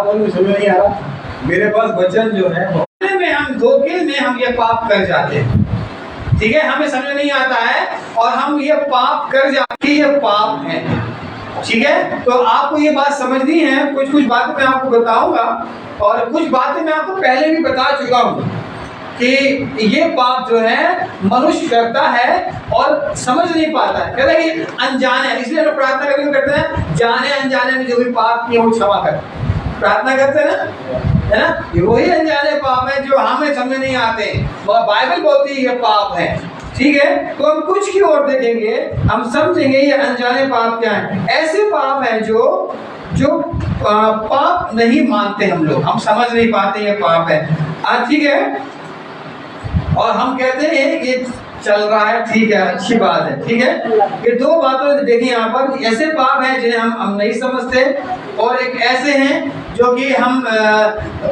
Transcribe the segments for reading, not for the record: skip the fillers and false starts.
समझ नहीं आ रहा। मेरे पास वचन जो है धोखे में हम ये पाप कर जाते हैं, ठीक है, हमें समझ नहीं आता है और हम ये पाप कर जाते हैं, ये पाप है, ठीक है। तो आपको ये बात समझनी है। कुछ कुछ बातें मैं आपको बताऊंगा और कुछ बातें मैं आपको पहले भी बता चुका हूँ कि ये पाप जो है मनुष्य करता है और समझ नहीं पाता है, कहता है ये अनजाने है। इसलिए हम प्रार्थना करते हैं, जाने अनजाने में जो भी पाप किए वो क्षमा कर, प्रार्थना करते हैं ना, है ना। ये वही अनजाने पाप है जो हमें समझ नहीं आते, मगर बाइबल बोलती है ये पाप है, ठीक है। तो हम कुछ की ओर देखेंगे, हम समझेंगे ये अनजाने पाप क्या है। ऐसे पाप है जो पाप नहीं मानते हम लोग, हम समझ नहीं पाते ये पाप है, ठीक है। और हम कहते हैं कि चल रहा है, ठीक है, अच्छी बात है, ठीक है। ये दो बातें देखिए यहाँ पर, ऐसे पाप हैं जिन्हें हम नहीं समझते और एक ऐसे हैं जो कि हम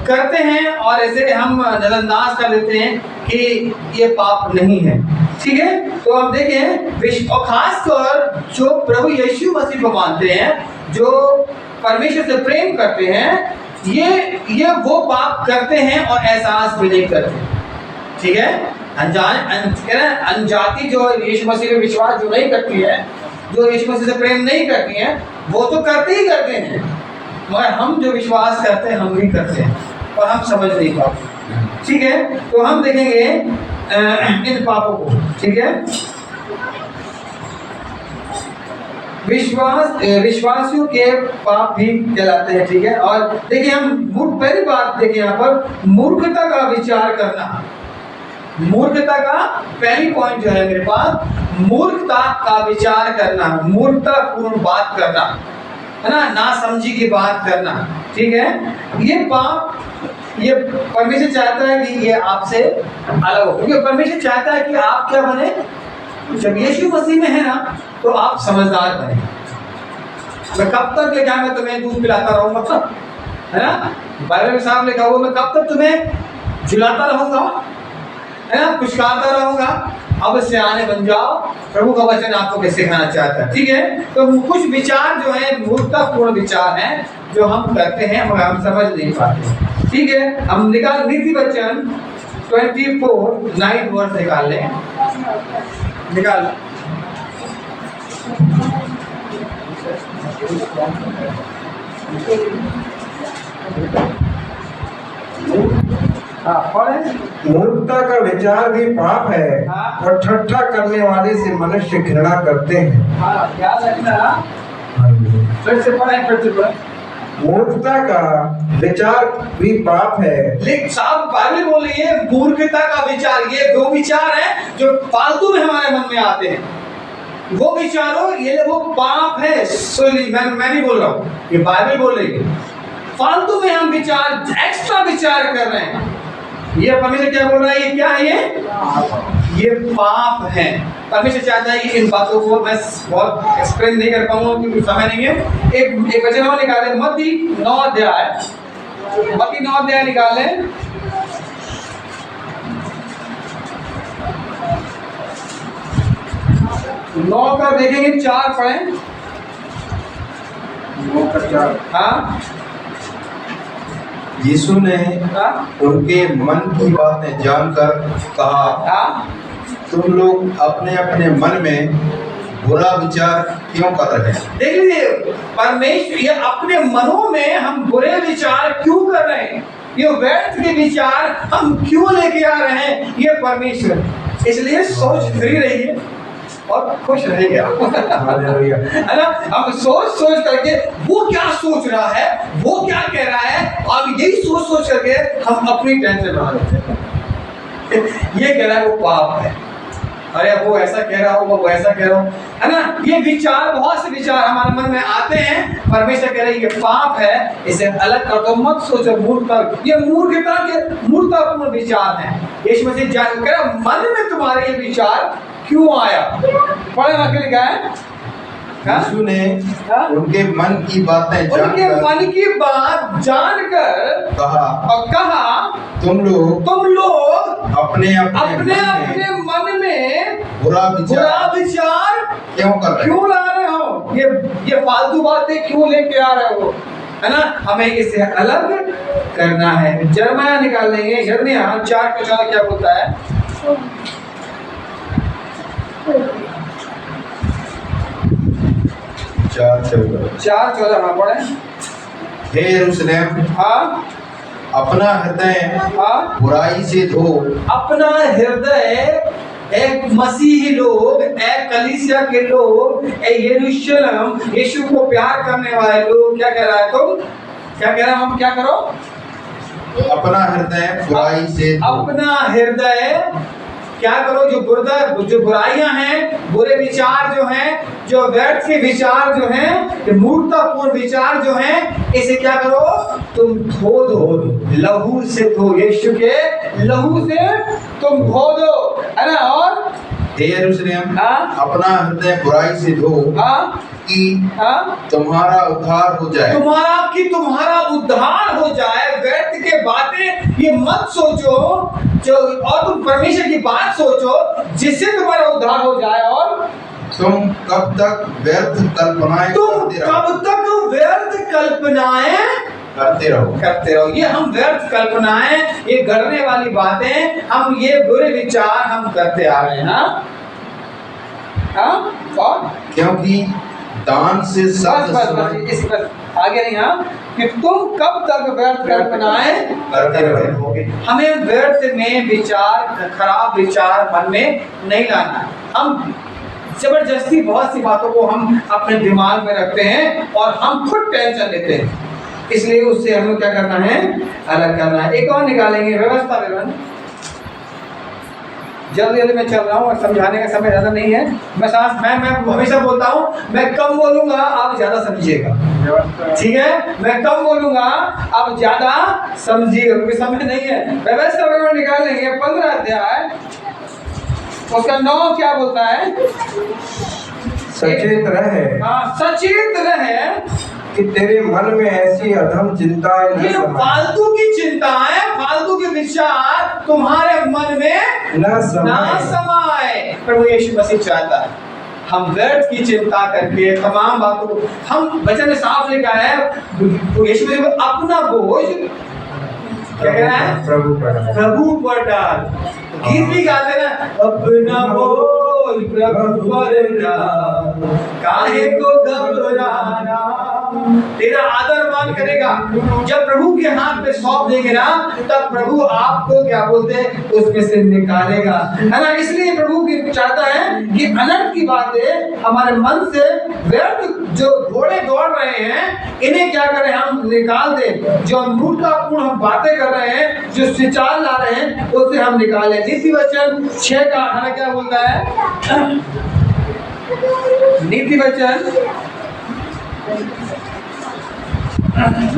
करते हैं और ऐसे हम नजरअंदाज कर लेते हैं कि ये पाप नहीं है, ठीक है। तो हम देखें, और खासतौर जो प्रभु यीशु मसीह को मानते हैं, जो परमेश्वर से प्रेम करते हैं, ये वो पाप करते हैं और एहसास भी नहीं करते, ठीक है। अनजाति जो यीशु मसीह में विश्वास जो नहीं करती है, जो यीशु मसीह से प्रेम नहीं करती है, वो तो करते ही करते हैं, मगर हम जो विश्वास करते हैं हम भी करते हैं और हम समझ नहीं पाते, ठीक है। तो हम देखेंगे इन पापों को, ठीक है। विश्वासियों के पाप भी कहलाते हैं, ठीक है। और देखिए हम पहली बात देखिए यहाँ पर, मूर्खता का विचार करना। मूर्खता का पहली पॉइंट जो है मेरे पास, मूर्खता का विचार करना, मूर्खतापूर्ण बात करना, है ना, ना समझी की बात करना, ठीक है। ये पाप, ये परमेश्वर चाहता है कि ये आपसे अलग हो, क्योंकि परमेश्वर चाहता है कि आप क्या बने, जब यीशु मसीह में है ना तो आप समझदार बने। मैं कब तक ले क्या मैं तुम्हें दूध पिलाता रहूंगा, है ना, बाइबल में साफ लिखा हुआ, मैं कब तक तुम्हें झुलाता रहूंगा, है ना, पुचकारता रहूंगा, अब सियाने बन जाओ। प्रभु का वचन आपको कैसे सिखाना चाहता है, ठीक है। तो कुछ विचार जो है मूर्खतापूर्ण विचार हैं जो हम करते हैं मगर हम समझ नहीं पाते, ठीक है। हम निकाल नीति वचन 24:9 वर्ष निकाल लें, निकाल। मूर्खता का विचार भी पाप है और ठट्ठा करने वाले से मनुष्य घृणा करते हैं। मूर्खता का विचार भी पाप है। लेकिन साहब बाइबल बोल रही है मूर्खता का विचार, ये दो विचार हैं जो फालतू में हमारे मन में आते हैं, वो विचारों ये वो पाप है। मैं नहीं बोल रहा हूँ, ये बाइबल बोल रही है। फालतू में हम विचार, एक्स्ट्रा विचार कर रहे हैं, ये परमेश्वर क्या बोल रहा है, ये क्या है, ये पाप है। परमेश्वर चाहता है कि इन बातों को मैं बहुत एक्सप्लेन नहीं कर पाऊंगा क्योंकि समय नहीं है। एक वचन और निकाले, मत्ती 9 अध्याय निकाले, नौ का देखेंगे 4 पढ़ें, 9 का 4। हाँ, यीशु ने उनके मन की बातें जानकर कहा, तुम लोग अपने अपने मन में बुरा विचार क्यों कर रहे हैं। देख लीजिए, परमेश्वर ये अपने मनों में हम बुरे विचार क्यों कर रहे हैं, ये व्यर्थ के विचार हम क्यों लेके आ रहे हैं, ये परमेश्वर। इसलिए सोच फ्री रहिए और खुश रहेगा, है ना। हम सोच करके वो क्या सोच रहा है, वो क्या कह रहा है, अब यही सोच करके हम अपनी टेंशन बना लेते हैं। ये कह रहा है वो पाप है, अरे वो ऐसा कह रहा हो, वो ऐसा कह रहा हो, है ना। ये विचार, बहुत से विचार हमारे मन में आते हैं, परमेश्वर कह रहे हैं ये पाप है, इसे अलग कर दो, मत सोचो। मूर्खता, ये मूर्खता के मूर्खतापूर्ण विचार है। यीशु मसीह कह रहा मन में तुम्हारे ये विचार क्यों आया, पढ़े ना, लिखा है यीशु ने उनके मन की बातें उनके मन की बात जानकर कहा तुम लोग अपने मन में बुरा विचार क्यों कर रहे हो, क्यों ला रहे हो, ये फालतू बातें क्यों लेके आ रहे हो, है ना, हमें इसे अलग करना है। यिर्मयाह निकाल लेंगे, यिर्मयाह 4:14 क्या बोलता है? 4:14 हाँ पढ़े। हे यरूशलेम, हाँ अपना हृदय हाँ, बुराई से धो। अपना हृदय, एक मसीही लोग, एक कलीसिया के लोग, एक यरूशलेम, यीशु को प्यार करने वाले लोग क्या कह रहा है? तुम क्या कह रहा है? हम क्या करो? अपना हृदय बुराई से धो। अपना हृदय क्या करो? जो बुराइयां हैं, बुरे विचार जो हैं, जो व्यर्थ के विचार जो हैं, मूर्खतापूर्ण विचार जो हैं, इसे क्या करो? तुम धो दो, लहू से धो, यीशु के लहू से तुम धो दो, है ना। और हे यरूशलेम, हाँ? अपना हृदय बुराई से धो हाँ कि हाँ, तुम्हारा उद्धार हो जाए। तुम्हारा उद्धार हो जाए। व्यर्थ के बातें ये मत सोचो जो, और तुम परमेश्वर की बात सोचो जिससे तुम्हारा उद्धार हो जाए। और तुम कब तक व्यर्थ कल्पनाएं करते रहो। ये हम व्यर्थ कल्पनाएं, ये गढ़ने वाली बातें, हम ये बुरे विचार हम करते आ रहे हैं। हाँ और क्योंकि दान से सब बस आगे नहीं। हाँ कि तुम कब तक व्यर्थ कल्पनाएं करते रहोगे। हमें व्यर्थ में विचार, खराब विचार मन में नहीं लाना। हम जबरदस्ती बहुत सी बातों को हम अपने दिमाग में रखते हैं और हम खुद टेंशन लेते हैं, इसलिए उससे हमें क्या करना है? अलग करना है। एक और निकालेंगे, व्यवस्था विवरण। जल्दी जल्दी मैं चल रहा हूँ और समझाने का समय ज़्यादा नहीं है। मैं हमेशा बोलता हूँ, मैं कम बोलूँगा, आप ज़्यादा समझिएगा, ठीक है? मैं कम बोलूँगा, आप ज़्यादा समझिएगा, क्योंकि समय नहीं है। व्यवस्था विवरण निकाल लेंगे, 15 अध्याय, उसका 9 क्या बोलता है? सचेत रहे। हाँ, सचेत रहे कि तेरे मन में ऐसी अधम चिंताएं न समाएं। फालतू की चिंताएं, फालतू के विचार तुम्हारे मन में न समाए। प्रभु यीशु मसीह चाहता है हम व्यर्थ की चिंता करके तमाम बातों को, हम वचन में साफ लिखा है, यीशु मसीह अपना बोझ क्या कह रहा है? प्रभु पर डाल। गीत भी गाते ना, अपना बोझ प्रभु पर डाल, काहे को घबराना। तेरा आदर मान करेगा जब प्रभु के हाथ में सौंप देंगे ना, तब प्रभु आपको क्या बोलते हैं? उसमें से निकालेगा, है ना। इसलिए प्रभु की चाहता है कि अनर्थ की बातें हमारे मन से, व्यर्थ जो घोड़े दौड़ रहे हैं, इन्हें क्या करें? हम निकाल दें। जो मूर्खतापूर्ण हम बातें कर रहे हैं, जो विचार ला रहे हैं, उससे हम निकालें। नीति वचन 6:18 क्या बोलता है? नीति वचन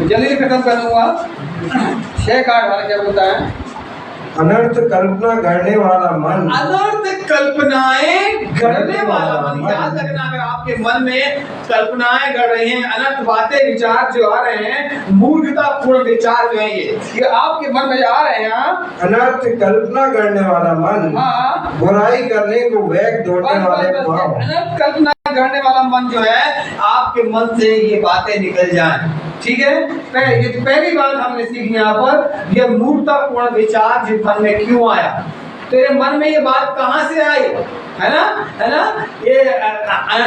जल्दी खत्म करूंगा। 6:18 क्या बोलता है? अनर्थ कल्पना करने वाला मन, अनर्थ कल्पनाएं गढ़ने वाला मन। याद रखना, अगर आपके मन में कल्पनाएं गढ़ रही हैं, अनर्थ बातें, विचार जो आ रहे हैं, मूर्खतापूर्ण विचार जो है, ये आपके मन में आ रहे हैं। अनर्थ कल्पना करने वाला मन, हाँ, बुराई करने को वेग दौड़ने वाले भाव। अनर्थ कल्पना करने वाला मन जो है, आपके मन से ये बातें निकल जाएं, ठीक है। ये तो पहली बात हमने सीखी यहाँ पर, ये मूर्खतापूर्ण विचार जिस मन में क्यों आया? तेरे मन में ये बात कहाँ से आई? है ना। ये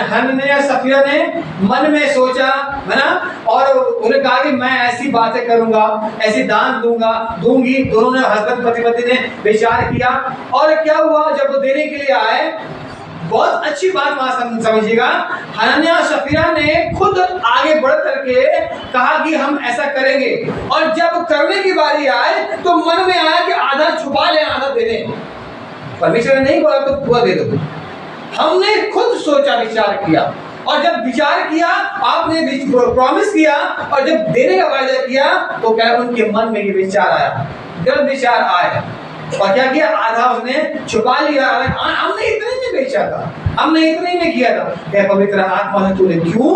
हनन्याह सफीरा ने मन में सोचा, है ना, और उन्हें कहा कि मैं ऐसी बातें करूंगा, ऐसी दान दूंगी। दोनों ने, हस्बैंड पति ने विचार किया, और क्या हुआ? जब वो देने के लिए आए, बहुत अच्छी बात वहां समझिएगा, हनन्याह सफीरा ने खुद आगे बढ़ करके कहा कि हम ऐसा करेंगे, और जब करने की बारी आए तो मन में आया कि आधा छुपा ले, आधा दे दें। परमेश्वर ने नहीं बोला तो पूरा दे दो। हमने खुद सोचा, विचार किया, और जब विचार किया, आपने प्रॉमिस किया, और जब देने का वायदा किया, तो क्या उनके मन में ये विचार आया, गलत विचार आया, और क्या किया? आधा उसने छुपा लिया। हमने इतने में बेचा था, हमने इतने में किया था। क्या पवित्र आत्मा ने तूने क्यों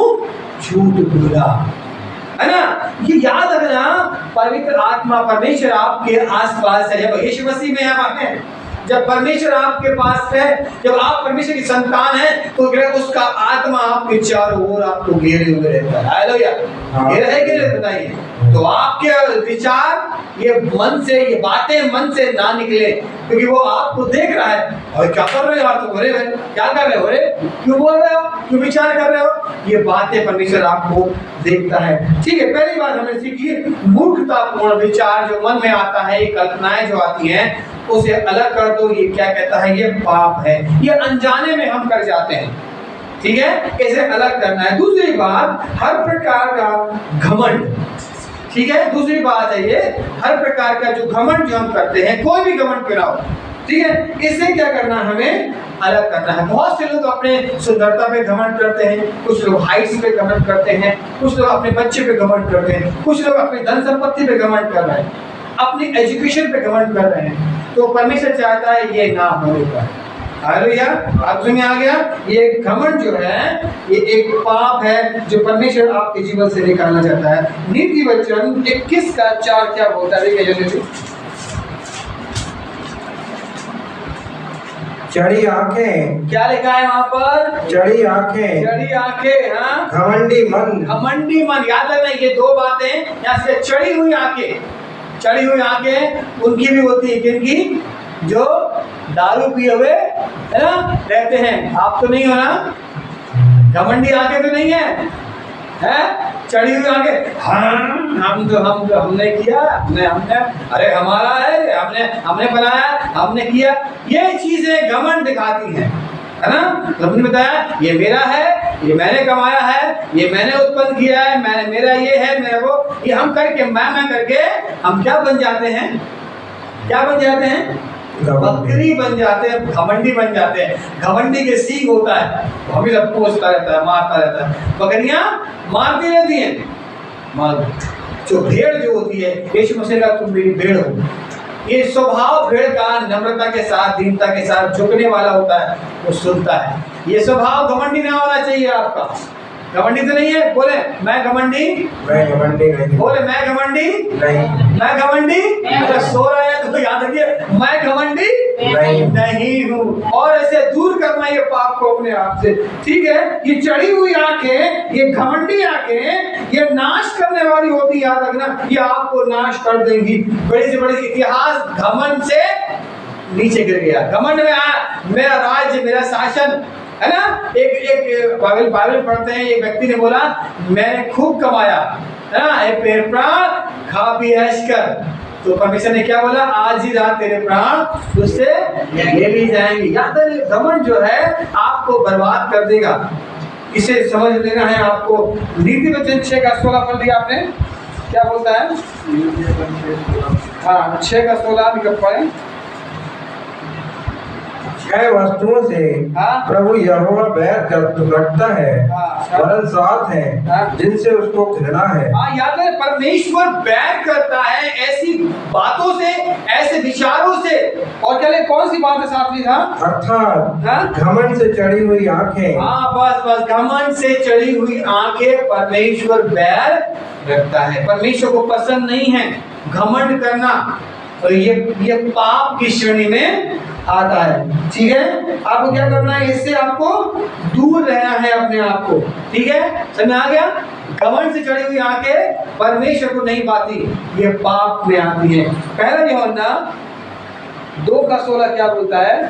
झूठ बोला? है ना। ये याद रखना, पवित्र आत्मा, परमेश्वर आपके आसपास है। जब यीशु मसीह में हम आते हैं, जब परमेश्वर आपके पास है, जब आप परमेश्वर की संतान है, तो उसका आत्मा आपके चारों ओर आपको घेरे हुए रहता है। हालेलुया। घेरा है कि नहीं बताइए। तो आपके विचार ये मन से, ये बातें मन से ना निकले, क्योंकि वो आपको देख रहा है। और क्या कर रहे हो यार, तुम क्या कर रहे हो, रे क्यों बोल रहे हो, क्यों विचार कर रहे हो, ये बातें परमेश्वर आपको देखता है। ठीक है, पहली बात हमने सीखी, मूर्खतापूर्ण विचार जो मन में आता है, ये कल्पनाएं जो आती हैं, उसे अलग कर दो। ये क्या कहता है, ये पाप है, ये अनजाने में हम कर जाते हैं। ठीक है, इसे अलग करना है। दूसरी बात, हर प्रकार का घमंड। ठीक है, दूसरी बात है ये, हर प्रकार का जो घमंड जो हम करते हैं, कोई भी घमंड क्यों ना हो, ठीक है, इससे क्या करना है, हमें अलग करना है। बहुत से लोग अपने सुंदरता पे घमंड करते हैं, कुछ लोग हाइट्स पे घमंड करते हैं, कुछ लोग अपने बच्चे पे घमंड करते हैं, कुछ लोग अपनी धन संपत्ति पे घमंड कर रहे हैं, अपनी एजुकेशन पे घमंड कर रहे हैं। तो परमेश्वर चाहता है ये ना होने का। हालेलुया। आप समझ में आ गया, ये घमंड जो है ये एक पाप है जो परमेश्वर आपके जीवन से निकालना चाहता है। नीति वचन 21:4 क्या बोलता है, देखिए, चढ़ी आंखें, क्या लिखा है वहां पर, चढ़ी आंखें, चढ़ी आंखें, हाँ, घमंडी मन, घमंडी मन। याद रखना ये दो बातें यहाँ से, चढ़ी हुई आंखें, चढ़ी हुई आंखें उनकी भी होती है, किनकी, जो दारू पिए हुए है ना रहते हैं। आप तो नहीं हो ना, घमंडी आंखें तो नहीं है, है चढ़ी हुई आंखें, हमने किया, हमने अरे हमारा है, हमने बनाया, हमने किया, ये चीजें घमंड दिखाती हैं, है ना। हमने बताया ये मेरा है, ये मैंने कमाया है, ये मैंने उत्पन्न किया है, मैंने, मेरा ये है, मेरा वो, ये हम करके मैं करके हम क्या बन जाते हैं, क्या बन जाते हैं, बकरी बन जाते हैं, घमंडी बन जाते हैं। घमंडी के सींग होता है, हमें पूछता रहता है, मारता रहता है, बकरियां मारती रहती हैं, मार। जो भेड़ जो होती है, यीशु मसीह का तुम मेरी भेड़ हो, ये स्वभाव भेड़ का नम्रता के साथ, दीनता के साथ झुकने वाला होता है, वो सुनता है। ये स्वभाव घमंडी ना होना चाहिए आपका। घमंडी तो नहीं है, बोले मैं घमंडी, मैं घमंडी नहीं, बोले मैं घमंडी नहीं, मैं घमंडी, अगर सो रहा है तो याद रखिए, मैं घमंडी नहीं हूँ। और ऐसे दूर करना ये पाप को अपने आप से। ठीक है, ये चढ़ी हुई आंखें, ये घमंडी आंखें, ये नाश करने वाली होती, याद रखना, ये आपको नाश कर देंगी। बड़े से बड़े इतिहास घमंड से नीचे गिर गया। घमंड में मेरा राज्य, मेरा शासन, है ना। एक बाइबल पढ़ते हैं, एक व्यक्ति ने बोला मैंने खूब कमाया, है ना, पेड़ प्राण खा पी ऐश कर। तो परमेश्वर ने क्या बोला, आज ही रात तेरे प्राण तुझसे ले ली जाएंगे। याद है, घमंड जो है आपको बर्बाद कर देगा, इसे समझ लेना है आपको। नीति वचन 6:16 पढ़ दिया आपने, क्या बोलता है, हाँ 6:16 निकल पढ़े। 6 वस्तुओं से प्रभु यहोवा बैर रखता है, वरन 7 है जिनसे उसको घृणा है। याद है, परमेश्वर बैर करता है ऐसी बातों से, ऐसे विचारों से। और चले कौन सी बात है साथी था, अर्थात घमंड से चढ़ी हुई आंखें। हाँ बस घमंड से चढ़ी हुई आंखें परमेश्वर बैर रखता है। परमेश्वर को पसंद नहीं है घमंड करना, तो ये पाप की श्रेणी में आता है। ठीक है, आपको क्या करना है, इससे आपको दूर रहना है अपने आप को। ठीक है, समझ आ गया। घमंड से चढ़ी हुई आंखें परमेश्वर को नहीं पाती, ये पाप में आती है। पहला यूहन्ना 2:16 क्या बोलता है,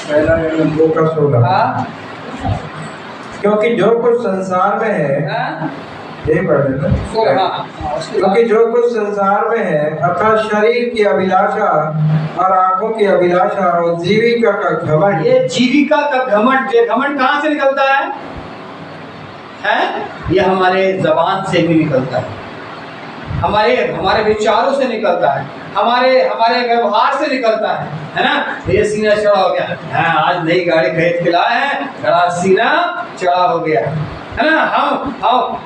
पहला यूहन्ना 2:16, क्योंकि जो कुछ संसार में है, यही पढ़ लेना, क्योंकि जो कुछ संसार में है, अर्थात शरीर की अभिलाषा और आंखों की अभिलाषा और जीविका का घमंड। ये जीविका का घमंड, ये घमंड कहाँ से निकलता है? ये हमारे जबान से भी निकलता है, हमारे विचारों से निकलता है, हमारे व्यवहार से निकलता है ना। ये सीना चढ़ा हो गया, आज नई गाड़ी खरीद के लाए हैं, बड़ा सीना चढ़ा हो गया, है ना।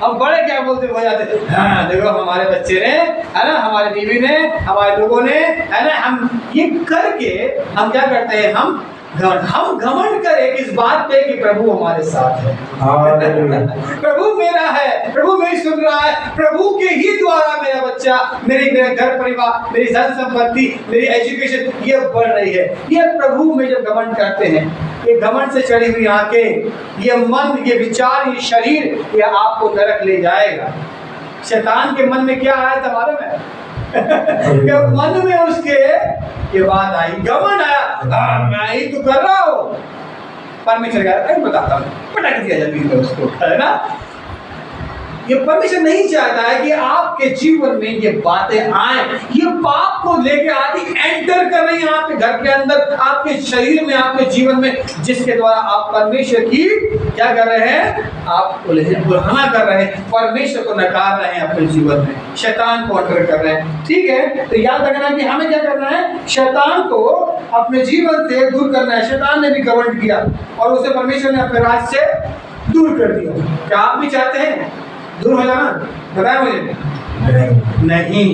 हम बड़े क्या बोलते हो जाते, देखो हमारे बच्चे ने, है ना, हमारे बीवी ने, हमारे लोगों ने, है ना। हम ये करके हम क्या करते हैं, हम घमंड। हम घमंड करें किस बात पे कि प्रभु हमारे साथ है, प्रभु मेरा है, प्रभु मेरी सुन रहा है, प्रभु के ही द्वारा मेरा बच्चा, मेरा घर परिवार, मेरी धन संपत्ति, मेरी एजुकेशन ये बढ़ रही है। ये प्रभु में जब घमंड करते हैं, ये घमंड से चढ़ी हुई आंखें, ये मन, ये विचार, ये शरीर, ये आपको नरक ले जाएगा। शैतान के मन में क्या आया था मालूम है? कि मन में उसके ये बात आई, घमंड आया, मैं ही तो कर रहा हूं। परमेश्वर का बताता हूं, पटक दिया जल्दी में उसको, है ना। ये परमेश्वर नहीं चाहता है कि आपके जीवन में ये बातें आए, ये पाप को लेके आदि एंटर कर रही है आपके घर के अंदर, आपके शरीर में, आपके जीवन में, जिसके द्वारा आप परमेश्वर की क्या कर रहे हैं? आप उल्लंघना कर रहे हैं, परमेश्वर को नकार रहे हैं अपने जीवन में, शैतान को अंडर कर रहे हैं। ठीक है, तो याद रखना कि हमें क्या करना है? शैतान को अपने जीवन से दूर करना है। शैतान ने भी घमंड किया और उसे परमेश्वर ने अपने राज से दूर कर दिया। क्या आप भी चाहते हैं दूर हो जाना? बताया मुझे नहीं।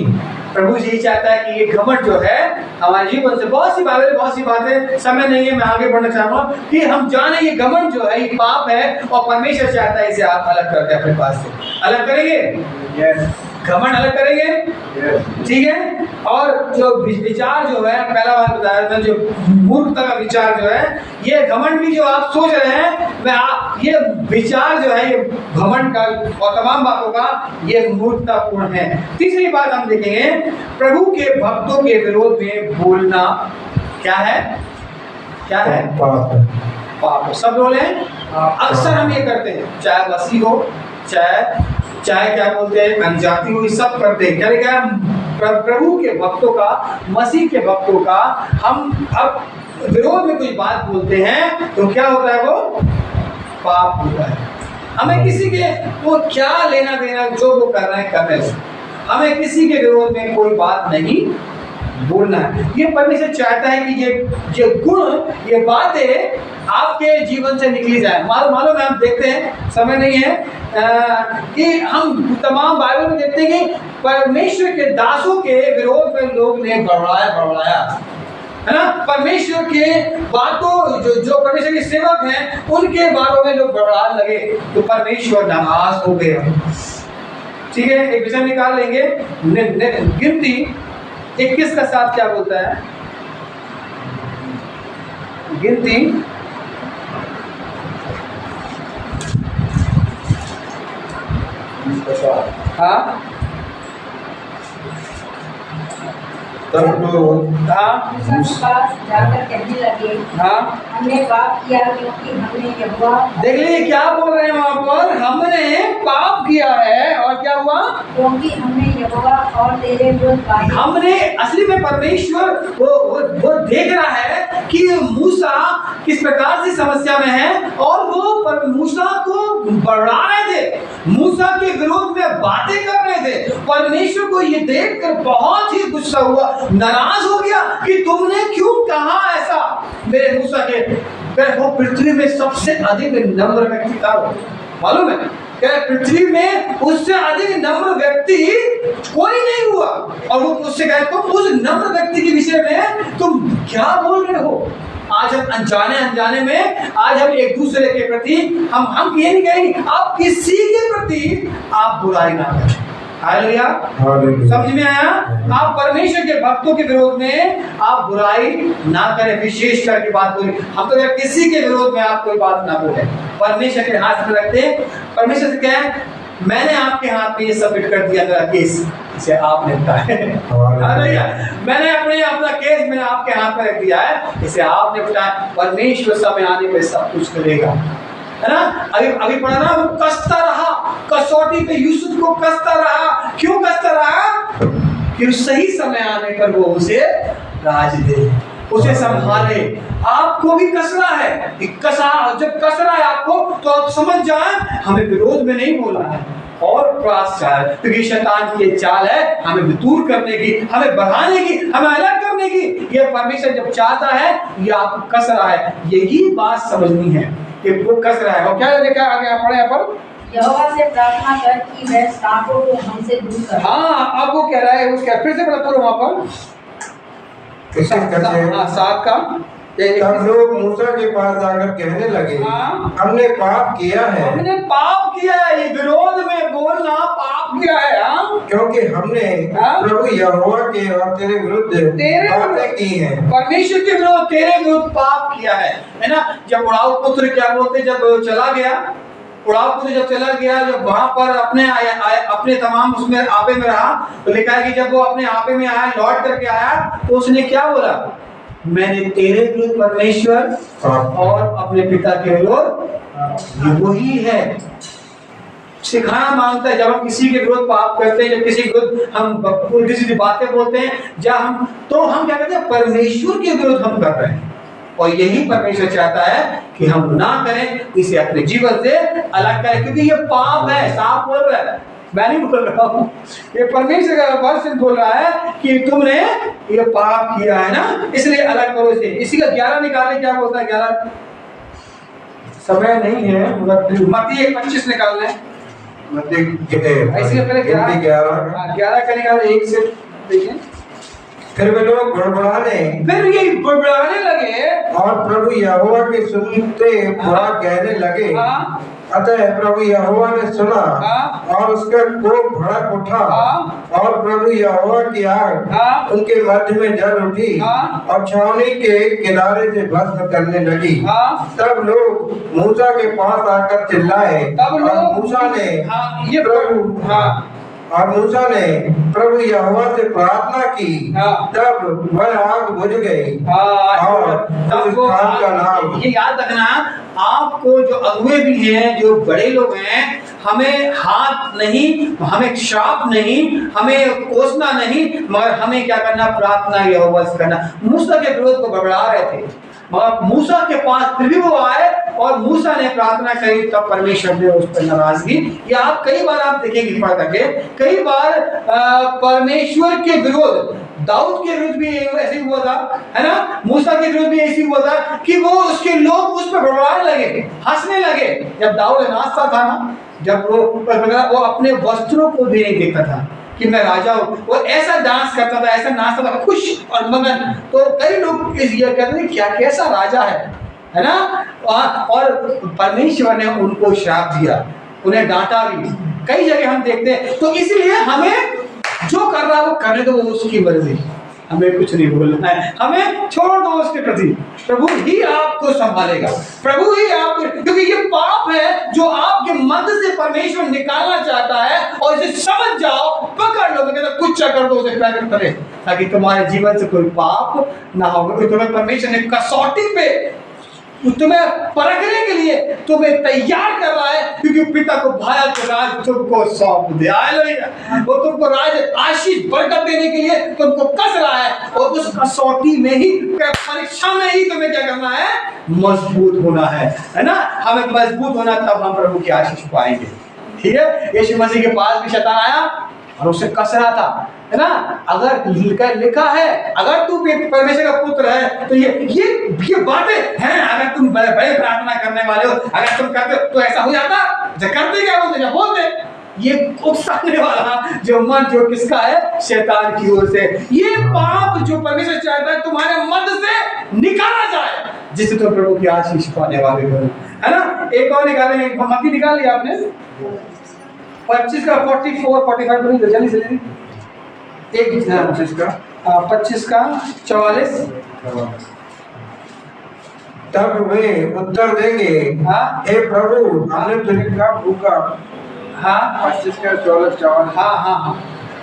प्रभु यही चाहता है कि ये घमंड जो है हमारे जीवन से, बहुत सी बातें, समय नहीं है, मैं आगे बढ़ना चाहूंगा कि हम जाने ये घमंड जो है ये पाप है और परमेश्वर चाहता है इसे आप अलग करके अपने पास से अलग करेंगे। घमंड अलग करेंगे, ठीक है। और जो विचार जो है, पहला बार बताया था, जो मूर्खता का विचार जो है, ये घमंड भी जो आप सोच रहे हैं, ये विचार जो है, ये घमंड का और तमाम बातों का ये मूर्खतापूर्ण है। तीसरी बात हम देखेंगे, प्रभु के भक्तों के विरोध में बोलना क्या है? क्या है? पाप। सब बोले, अक्सर हम ये करते हैं, चाहे मसीह हो, चाहे क्या बोलते हैं अनजाति हो, सब करते हैं। क्या प्रभु के भक्तों का, मसीह के भक्तों का हम अब विरोध में कोई बात बोलते हैं तो क्या होता है? वो पाप होता है। हमें किसी के वो क्या लेना देना, जो वो कर रहे हैं करने से, हमें किसी के विरोध में कोई बात नहीं बोलना है। ये परमेश्वर चाहता है कि ये गुण, ये बातें आपके जीवन से निकली जाए। मालूम है, हम देखते हैं, समय नहीं है, कि हम तमाम बाइबल में देखते हैं कि परमेश्वर के दासों के विरोध में लोग ने बड़बड़ाया, है ना। परमेश्वर के बातों, जो परमेश्वर के सेवक हैं, उनके बातों में लोग बड़बड़ाने लगे तो परमेश्वर नाराज हो गए। ठीक है, एक विषय निकाल लेंगे, गिनती 21 का 7 क्या बोलता है? गिनती हाँ, तब लोग जाकर कहने लगे, हाँ, हमने पाप किया क्योंकि हमने यहोवा, देख लीजिए क्या बोल रहे हैं वहां पर, हमने पाप किया है और क्या हुआ? क्योंकि हमने यहोवा और तेरे विरुद्ध बातें। हमने असली में परमेश्वर वो देख रहा है कि मूसा किस प्रकार से समस्या में है और वो मूसा को बढ़ा रहे थे, मूसा के विरोध में बातें कर रहे थे। परमेश्वर को ये देखकर बहुत ही गुस्सा हुआ, नाराज हो गया कि तुमने क्यों कहा ऐसा मेरे मूसा के। वो पृथ्वी में सबसे अधिक नम्र व्यक्ति था, मालूम है? क्या पृथ्वी में उससे अधिक नम्र व्यक्ति कोई नहीं हुआ। और वो मुझसे कहे तुम उस नम्र व्यक्ति के विषय में तुम क्या बोल रहे हो? आज हम अनजाने में, आज हम एक दूसरे के प्रति हम ये नहीं कहेंगे, आप किसी के प्रति आप बुराई ना करें। हालेलुया, समझ में आया? आप परमेश्वर के भक्तों के विरोध में आप बुराई ना करें, विशेष करके बात बोले। हम तो किसी के विरोध में आप कोई बात ना बोले, परमेश्वर के हाथ में रखते। परमेश्वर से कहें, मैंने आपके हाथ में ये सबमिट कर दिया मेरा केस, इसे आप निपटाएं। मैंने अपना केस मैंने आपके हाथ में रख दिया है, इसे आप निपटाएं। परमेश्वर समय आने पे सब कुछ करेगा, है ना। अभी पढ़ा ना, वो कसता रहा, कसौटी पे यूसुफ को कसता रहा। क्यों कसता रहा? कि सही समय आने पर वो उसे राज दे, उसे संभाले। आपको भी कसना है, जब कस रहा है आपको तो आप समझ जाए हमें विरोध में नहीं बोलना है और प्रयास चाहे, क्योंकि शैतान की ये चाल है हमें दूर करने की, हमें बढ़ाने की, हमें अलग करने की। ये परमेश्वर जब चाहता है, ये आपको कस रहा है, यही बात समझनी है कि वो कस रहा है। और क्या लिखा आगे पढ़े यहाँ पर? यहोवा से प्रार्थना कर कि वह सांपों को हमसे दूर करे। हाँ, अब वो कह रहा है, उसका फिर से पढ़ा पूरा वहां पर 7 का तब लोग मूसा के पास जाकर कहने लगे, हाँ। हमने पाप किया है, हमने पाप किया है, ये विरोध में बोलना पाप किया है। हाँ? क्योंकि हमने हाँ। प्रभु यहोवा के और तेरे विरुद्ध बातें की हैं। परमेश्वर के विरुद्ध, तेरे विरुद्ध पाप किया है ना। जब उड़ाऊ पुत्र क्या बोलते, जब चला गया, उड़ाऊ पुत्र जब चला गया, जब वहां पर अपने तमाम उसमें आपे में रहा, तो लिखा है कि जब वो अपने आपे में आया, लौट करके आया, तो उसने क्या बोला, मैंने तेरे विरुद्ध परमेश्वर और अपने पिता के विरुद्ध, वही है सिखाना मांगता है। जब हम किसी के विरुद्ध पाप करते हैं, जब किसी के विरुद्ध हम किसी बातें बोलते हैं, जब हम क्या कहते हैं, परमेश्वर के विरुद्ध हम कर रहे हैं। और यही परमेश्वर चाहता है कि हम ना करें, इसे अपने जीवन से अलग करें, क्योंकि ये पाप है। साफ बोल रहा है, मैं नहीं बोल रहा हूँ, ये परमेश्वर का वचन बोल रहा है कि तुमने ये पाप किया है ना, इसलिए अलग करो इसे। इसी का 11 निकालने, क्या बोलता है 11, समय नहीं है, मत्ती 1:25 निकाल लें। इसलिए पहले 11 का निकाल 1 से देखिए। फिर वे लोग बड़बड़ाने लगे और प्रभु यहोवा के सुनते बुरा कहने लगे। हाँ। अतः प्रभु यहोवा ने सुना, हाँ। और उसका कोप भड़क उठा, हाँ। और प्रभु यहोवा की आग, हाँ। उनके मध्य में जल उठी, हाँ। और छावनी के किनारे से भस्म करने लगी। हाँ। तब लोग मूसा के पास आकर चिल्लाए, तब लोग, और मूसा ने, हाँ, ये प्रभु, हाँ, और मूसा ने प्रभु यहोवा से प्रार्थना की। हाँ। तब वह आग बुझ गई। और तब वो स्थान का नाम, ये याद रखना, आपको जो अगुए भी हैं, जो बड़े लोग हैं, हमें हाथ नहीं, हमें श्राप नहीं, हमें कोसना नहीं, मगर हमें क्या करना, प्रार्थना यहोवा से करना। मूसा के विरोध को बड़बड़ा रहे थे, मगर मूसा के पास फिर भी वो आए और मूसा ने प्रार्थना करी, तब परमेश्वर ने उस पर नाराजगी। या आप कई बार आप देखेंगे पढ़ करके, कई बार परमेश्वर के विरोध, दाऊद के विरुद्ध भी ऐसे ही हुआ था, है ना, मूसा के विरुद्ध भी ऐसे हुआ था कि वो उसके लोग उस पर बड़बड़ाने लगे, हंसने लगे। जब दाऊद नाचता था ना, जब वो अपने वस्त्रों को भी नहीं देखता था कि मैं राजा हूं, वो ऐसा डांस करता था, ऐसा नाचता था, खुश और मगन। तो कई लोग इस ये कहते हैं क्या कैसा राजा है ना। और परमेश्वर ने उनको श्राप दिया, उन्हें डांटा भी, कई जगह हम देखते हैं। तो इसलिए हमें जो कर रहा है वो करने दो, वो उसकी मर्जी, हमें कुछ नहीं बोलना है, हमें छोड़ दो उसके प्रति। प्रभु ही आपको संभालेगा, प्रभु ही आपको, क्योंकि ये पाप है जो आपके मन से परमेश्वर निकालना चाहता है। और इसे समझ जाओ, पकड़ लो, मैं कहता कुछ कर दो, उसे प्रकट करे, ताकि तुम्हारे जीवन से कोई पाप ना हो। तुम्हें परमेश्वर ने कसौटी पे, तुम्हें परखने के लिए तुम्हें तैयार कर रहा है, क्योंकि पिता को भाया के राज तुमको सौंप दिया है। वो तुमको राज, आशीष, बरकत देने के लिए तुमको कस रहा है, और उस कसौटी में ही, परीक्षा में ही तुम्हें क्या करना है, मजबूत होना है ना। हमें मजबूत होना, तब हम प्रभु की आशीष पाएंगे। ठीक है, यीशु मसीह के पास भी शैतान आया और उसे कस रहा था, है ना। अगर लिखा है, अगर तू परमेश्वर का पुत्र है, तो ये बातें हैं। अगर तुम बड़े प्रार्थना करने वाले हो, अगर तुम करते हो, तो ऐसा हो जाता। जब करते क्या बोलते, जब बोलते, ये उकसाने वाला जो मन, जो किसका है, शैतान की ओर से। ये पाप जो परमेश्वर चाहता है तुम्हारे मन से निकाला जाए, जिससे तुम प्रभु की आशीष पाने वाले हो, है ना। एक और निकालेंगे, मत्ती निकाल लिया आपने 25 का 44 45 जल्दी जल्दी, एक 25 का 44। तब वे उत्तर देंगे, हाँ? हे प्रभु, हमने तुझे कब भूखा, हाँ 25 का 44। हाँ।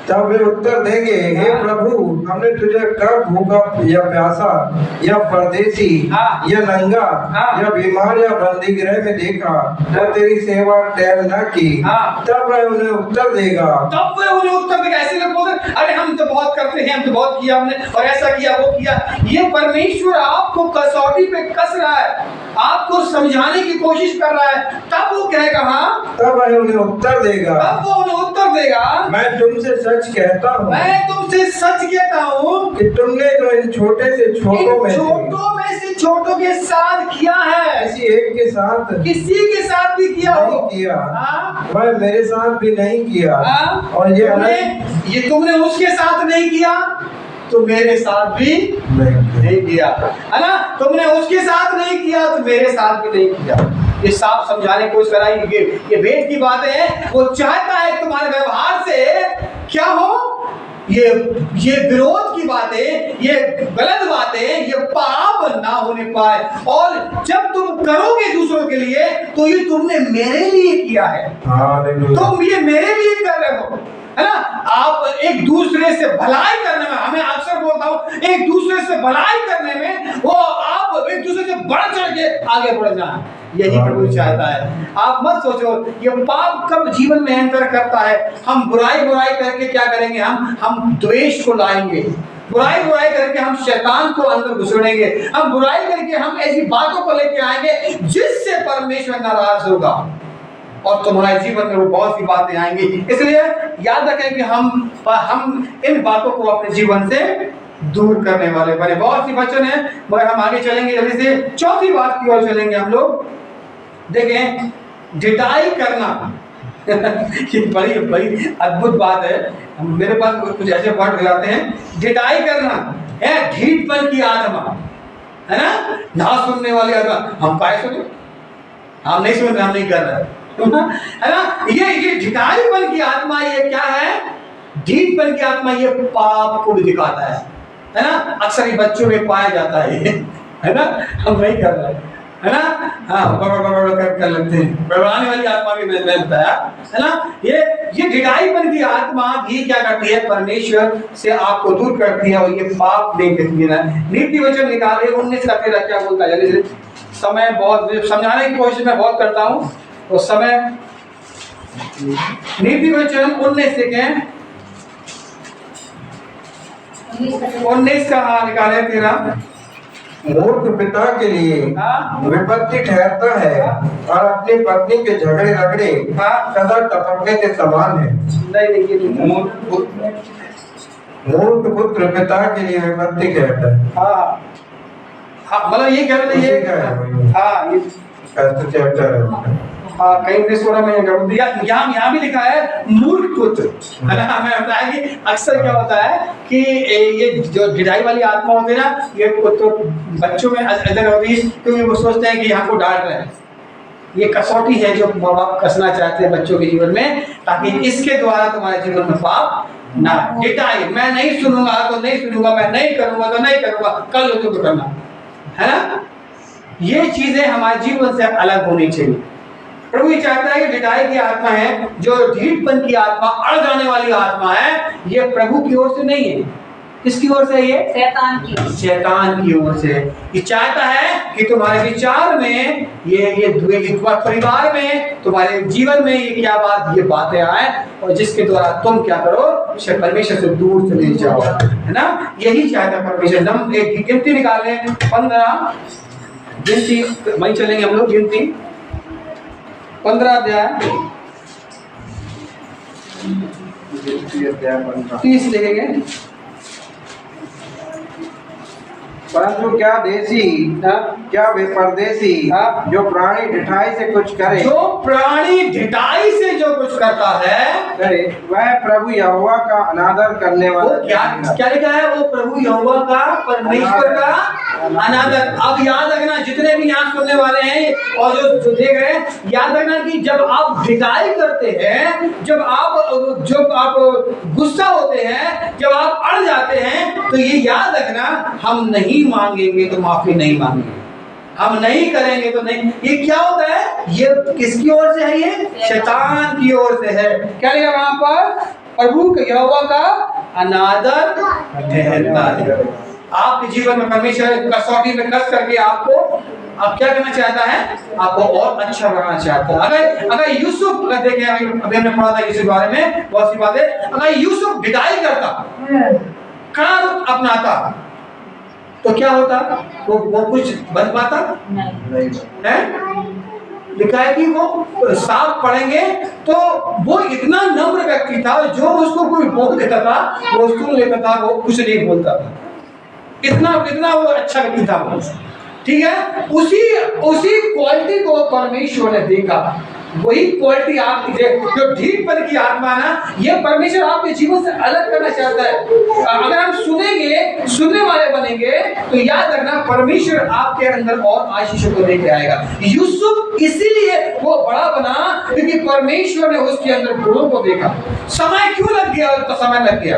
तब वे उत्तर देंगे, हे प्रभु, हमने तुझे कब भूखा या प्यासा या परदेसी या नंगा या बीमार या बंदी गृह में देखा और तेरी सेवा टहल न की। तब वह उन्हें उत्तर देगा, ऐसे लोग बोलते, अरे हम तो बहुत करते हैं, हम तो बहुत किया हमने, और ऐसा किया, वो किया। ये परमेश्वर आपको कसौटी पे कस रहा है, आपको समझाने की कोशिश कर रहा है। तब वो कहेगा, हाँ, तब वह उन्हें उत्तर देगा, मैं तुमसे सच कहता हूँ, कि तुमने जो इन छोटे से छोटों के साथ किया है, किसी एक के साथ, किसी के साथ भी किया हो, किया, वह मेरे साथ भी नहीं किया। और ये तुमने उसके साथ नहीं किया, तो मेरे साथ भी नहीं किया, है ना? तुमने उसके साथ नहीं किया तो मेरे साथ भी नहीं किया। ये साफ समझाने की कोशिश कराई, ये भेद की बातें हैं। वो चाहता है तुम्हारे व्यवहार से क्या हो, ये विरोध की बातें, ये गलत बातें, ये पाप ना होने पाए। और जब तुम करोगे दूसरों के लिए तो ये तुमने मेरे लिए किया है, तुम ये मेरे लिए कर रहे हो, है ना? आप एक दूसरे से भलाई करने में, हमें अक्सर बोलता हूं, एक दूसरे से भलाई करने में वो आप एक दूसरे से बढ़ चढ़ के आगे बढ़ जाए, यही प्रभु चाहता है। आप मत सोचो ये पाप कब जीवन में एंटर करता है। हम बुराई करके क्या करेंगे, हम द्वेष को लाएंगे, बुराई करके हम शैतान को अंदर घुसेड़ेंगे, हम बुराई करके हम ऐसी बातों को लेके आएंगे जिससे परमेश्वर नाराज होगा और तुम्हारे जीवन में वो बहुत सी बातें आएंगी। इसलिए याद रखें कि हम इन बातों को अपने जीवन से दूर करने वाले बने। बहुत सी वचन है मगर हम आगे चलेंगे जल्दी से, चौथी बात की ओर चलेंगे हम लोग। देखें, ढिठाई करना ये बड़ी अद्भुत बात है। मेरे पास कुछ ऐसे वर्ड हो जाते हैं। ढिठाई करना है ढीठपन की आत्मा, है ना? ना सुनने वाली आत्मा। हम काय सुने, हम नहीं सुन रहे, हम नहीं कर रहे, है ना? ये ढिठाईपन की आत्मा ये क्या है? ढीठपन की आत्मा ये पाप को भी दिखाता है ना? अक्सर ये बच्चों में पाया जाता है ना? हम नहीं कर रहे, है ना? हाँ, कर लेते हैं। बड़बड़ाने वाली आत्मा भी मैंने बताया, है ना? ये ढिठाईपन की आत्मा भी क्या करती है? परमेश्वर से आपको दूर करती है और ये पाप नहीं करती है। नीति वचन निकाले 19 का तेरा क्या बोलता है? जल्दी से, समय बहुत समझाने की कोशिश मैं बहुत करता हूँ तो समय। नीति वचन 19 देखें, 19 का निकाले 13। मूर्ख पिता के लिए विपत्ति ठहरता है और अपनी पत्नी के झगड़े रगड़े सदा टपकने के समान है। मूर्ख पुत्र पिता के लिए विपत्ति ठहरता है। हाँ, मतलब ये कहना चाहिए। हाँ, ये चैप्टर है। हाँ, कहीं में यहाँ भी लिखा है मूर्ख पुत्र, है ना? हमें बताया कि अक्सर क्या होता है कि ये जो ढिठाई वाली आत्मा होती है ना, ये तो बच्चों में अंदर होती है क्योंकि वो सोचते हैं कि हमको डांट रहे हैं। ये कसौटी है जो माँ बाप कसना चाहते हैं बच्चों के जीवन में, ताकि इसके द्वारा तुम्हारे जीवन में पाप ना। ढिठाई, मैं नहीं सुनूंगा तो नहीं सुनूंगा, मैं नहीं करूंगा तो नहीं करूंगा, कल हो तो करना, है ना? ये चीजें हमारे जीवन से अलग होनी चाहिए। प्रभु ये चाहता है कि ढिठाई की आत्मा है, जो ढीठपन की आत्मा, अड़ जाने वाली आत्मा है, ये प्रभु की ओर से नहीं है। किसकी ओर से? ये शैतान की ओर से। ये चाहता है कि तुम्हारे विचार में ये परिवार में, तुम्हारे जीवन में ये क्या बात, ये बातें आए और जिसके द्वारा तुम क्या करो, परमेश्वर से दूर चले जाओ, है ना? यही चाहता परमेश्वर। हम एक गिनती निकाले 15, गिनती वही चलेंगे हम लोग। गिनती 15 अध्याय 30 लिखेंगे। परंतु क्या देशी, क्या परदेशी जो प्राणी ढिठाई से कुछ करे, जो प्राणी ढिठाई से जो कुछ करता है वह प्रभु यहोवा का अनादर करने वाला। क्या लिखा है? वो प्रभु यहोवा का, परमेश्वर का अनादर। अब याद रखना, जितने भी यहाँ सुनने वाले हैं और जो देख रहे हैं, याद रखना कि जब आप ढिठाई करते हैं, जब आप गुस्सा होते हैं, जब आप अड़ जाते हैं, तो ये याद रखना, हम नहीं मांगेंगे तो माफी नहीं मांगेंगे, हम नहीं करेंगे तो नहीं। ये क्या होता है? ये किसकी ओर से है? ये शैतान की ओर से है। क्या लिखा वहां पर? प्रभु यहोवा का अनादर ठहरता है। आपके जीवन में परमेश्वर कसौटी में कस करके आपको अब क्या करना चाहता है? आपको और अच्छा बनाना चाहता है। अगर यूसुफ, अगर देखें अभी हमने पढ़ा था यूसुफ के बारे में बहुत सी बातें, अगर यूसुफ ढिठाई करता, कड़ा रुख अपनाता, तो क्या होता? वो कुछ बन पाता नहीं है? लिखा है कि वो साफ पढ़ेंगे तो वो इतना नम्र व्यक्ति था, जो उसको कोई बोल देता था वो सुन लेता था, वो कुछ नहीं बोलता था। इतना वो अच्छा व्यक्ति था वो। ठीक है, उसी क्वालिटी को परमेश्वर ने देखा वही क्वालिटी आप जो ढीठपन की आत्मा ना, ये परमेश्वर आपके जीवन से अलग करना चाहता है। अगर हम सुनेंगे, सुनने वाले बनेंगे, तो याद रखना परमेश्वर आपके अंदर और आशीषों को लेके आएगा। यूसुफ इसीलिए वो बड़ा बना क्योंकि परमेश्वर ने उसके अंदर गुणों को देखा। समय क्यों लग गया? तो समय लग गया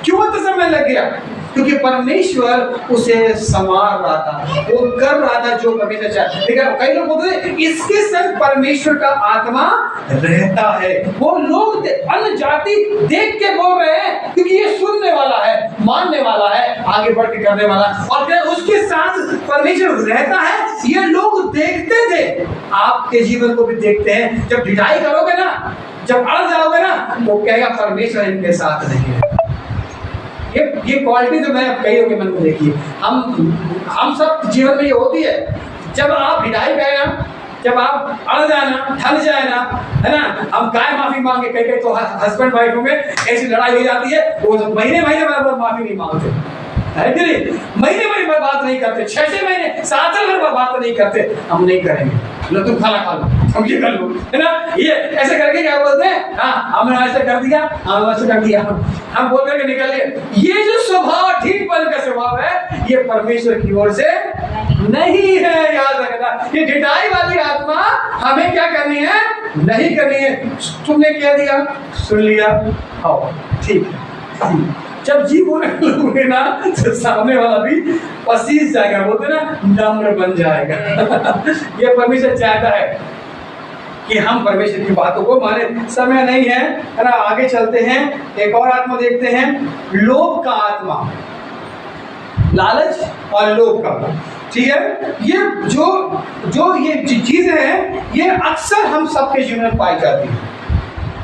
क्यों? तो समय लग गया क्योंकि परमेश्वर उसे संवार रहा था, वो कर रहा था जो परमेश्वर चाहे। लेकिन कई लोग बोलते हैं इसके संग परमेश्वर का आत्मा रहता है। वो लोग अन्य जाति देख के बोल रहे हैं क्योंकि ये सुनने वाला है, मानने वाला है, आगे बढ़ के करने वाला, और फिर उसके साथ परमेश्वर रहता है। ये लोग देखते थे, आपके जीवन को भी देखते हैं। जब ढिठाई करोगे ना, जब अड़ जाओगे ना, तो कहेगा परमेश्वर इनके साथ नहीं है। ये क्वालिटी तो मैं कईयों के मन में देखी है। हम सब जीवन में ये होती है। जब आप ढिठाई करें ना, जब आप अड़ जाए ना, ढल जाए ना, है ना, हम काय माफी मांगे, कई तो हस्बैंड वाइफों में ऐसी लड़ाई हो जाती है, वो महीने माफी नहीं मांगते, है कि नहीं? महीने बात नहीं करते, 6 महीने 7 साल बात नहीं करते। हम नहीं करेंगे, लो तुम खाना खा लो, हम ये कर लो, है ना? ये ऐसे करके क्या बोलते हैं, हाँ हमने ऐसे कर दिया, हम ऐसे कर दिया, हम बोल करके निकल गए। ये जो स्वभाव, ढीठपन का स्वभाव है, ये परमेश्वर की ओर से नहीं है। याद रखना, ये ढिठाई वाली आत्मा हमें क्या करनी है? नहीं करनी है। तुमने क्या दिया, सुन लिया, आओ ठीक है। जब जी बोले ना, तो सामने वाला भी पसीज जाएगा, बोलते ना, नम्र बन जाएगा। ये परमेश्वर चाहता है कि हम परमेश्वर की बातों को माने। समय नहीं है ना, आगे चलते हैं, एक और आत्मा देखते हैं, लोभ का आत्मा, लालच और लोभ का। ठीक है, ये जो ये चीजें हैं, ये अक्सर हम सबके जीवन में पाई जाती है।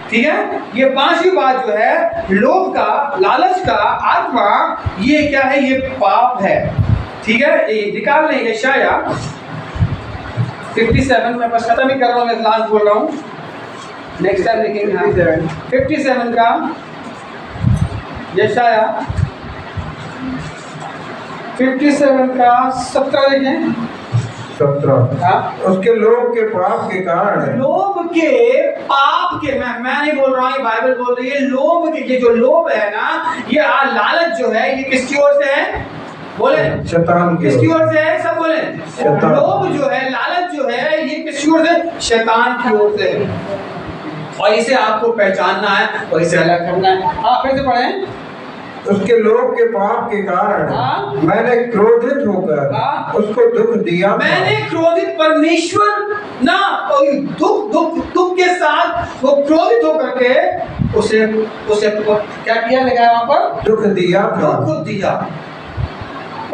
ठीक है, ये 5वीं बात जो है, लोभ का, लालच का आत्मा, ये क्या है? ये पाप है। ठीक है, ये निकाल लें यशाया 57, मैं बस खत्म ही कर रहा हूँ, मैं लास्ट बोल रहा हूँ, नेक्स्ट टाइम देखेंगे। 57 का यशाया 57 का 17 देखें। 17 उसके लोभ के पाप के कारण है। लोभ के पाप के, मैं नहीं बोल रहा हूँ, ये बाइबल बोल रही है। लोभ के, ये जो लोभ है ना, ये लालच जो है, ये किसकी ओर से है? बोले, शैतान की किसकी ओर से है? सब बोले, शैतान। लोभ जो है, लालच जो है, ये किसकी ओर से? शैतान की ओर से है। और इसे आपको पहचानना है और इसे अलग करना है। आप फिर से पढ़ें। उसके लोभ के पाप के कारण मैंने क्रोधित होकर उसको दुख दिया। मैंने क्रोधित, परमेश्वर ना दुख के साथ वो क्रोधित होकर के उसे क्या किया, लगाया वहां पर, दुख दिया था, दुख दिया।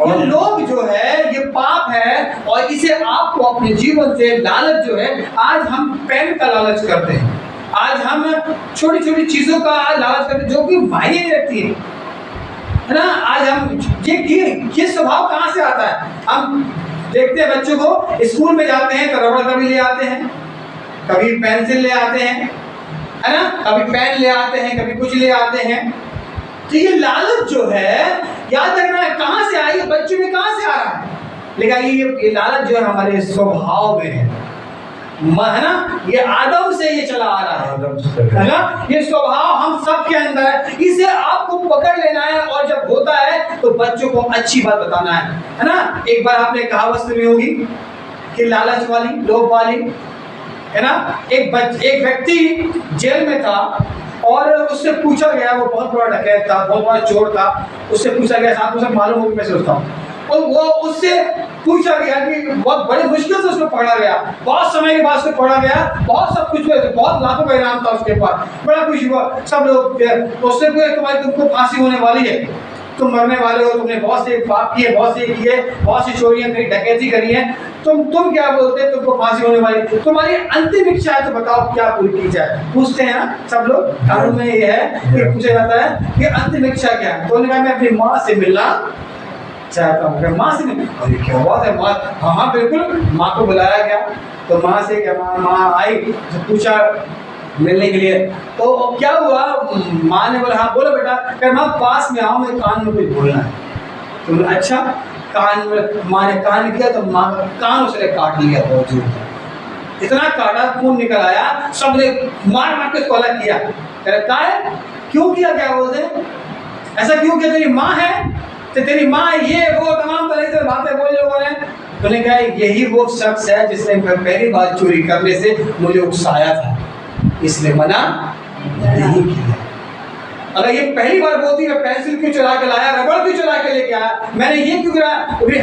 और लोभ जो है, ये पाप है, और इसे आपको अपने जीवन से, लालच जो है, आज हम पेन का लालच करते हैं, आज हम छोटी छोटी चीजों का लालच करते हैं जो कि मायने नहीं रखती है ना। आज हम ये स्वभाव कहाँ से आता है? हम देखते हैं बच्चों को, स्कूल में जाते हैं तो रबड़ कभी ले आते हैं, कभी पेंसिल ले आते हैं, है ना, कभी पेन ले आते हैं, कभी कुछ ले आते हैं। तो ये लालच जो है, याद रखना है, कहाँ से आई? बच्चों में कहाँ से आ रहा है? लेकिन ये लालच जो है हमारे स्वभाव में है ना, ये आदम से ये चला आ रहा है ना, ये स्वभाव हम सब के अंदर है। इसे आपको पकड़ लेना है, और जब होता है तो बच्चों को अच्छी बात बताना है ना। एक बार आपने कहावत सुनी होगी कि लालच वाली, लोभ वाली, है ना। एक व्यक्ति जेल में था और उससे पूछा गया, वो बहुत बड़ा डकैत था, बहुत बड़ा चोर था, उससे पूछा गया, साथ में मालूम होगी मैं सोचता हूँ, और वो उससे पूछा गया कि बहुत बड़ी मुश्किल से उसको पकड़ा गया, बहुत समय के बाद उसको पकड़ा गया, बहुत सब कुछ, बहुत लाखों का इनाम था उसके पास, बड़ा खुश हुआ, सब लोग उससे पूछे तुमको फांसी होने वाली है, तुम मरने वाले हो, तुमने बहुत से पाप किए, बहुत से किए, बहुत सी चोरियां करी, डकैती करी है, तुम क्या बोलते हैं, तुमको फांसी होने वाली, तुम्हारी अंतिम इच्छा है तो बताओ क्या पूरी की जाए? पूछते हैं ना सब लोग, कानून में ये है कि पूछा जाता है कि अंतिम इच्छा क्या है? तो उन्होंने कहा मैं अपनी माँ से मिलना चाहता हूँ। माँ से अरे क्या बात है, माँ, हाँ बिल्कुल, माँ को बुलाया गया, तो माँ से क्या, माँ आई, पूछा मिलने के लिए, तो क्या हुआ? माँ ने बोला हाँ बोलो बेटा, फिर माँ पास में आओ, मैं कान में कुछ बोलना है। तो अच्छा, कान में, माँ ने कान किया तो माँ कान उसने काट लिया बहुत जोर। इतना काटा, खून निकल आया, सबने मार मार के उसको अलग किया। कहता है क्यों किया, क्या बोलते हैं, ऐसा क्यों किया, तेरी माँ है तो तेरी माँ ये वो तमाम तरह से बातें बोले लोगों ने। तो ने कहा यही वो शख्स है जिसने पहली बार चोरी करने से मुझे उकसाया था, इसलिए मना नहीं किया। अगर ये पहली बार बोलती है पेंसिल क्यों चुरा के लाया, रबड़ क्यों चुरा के लेके आया, मैंने ये क्यों करा,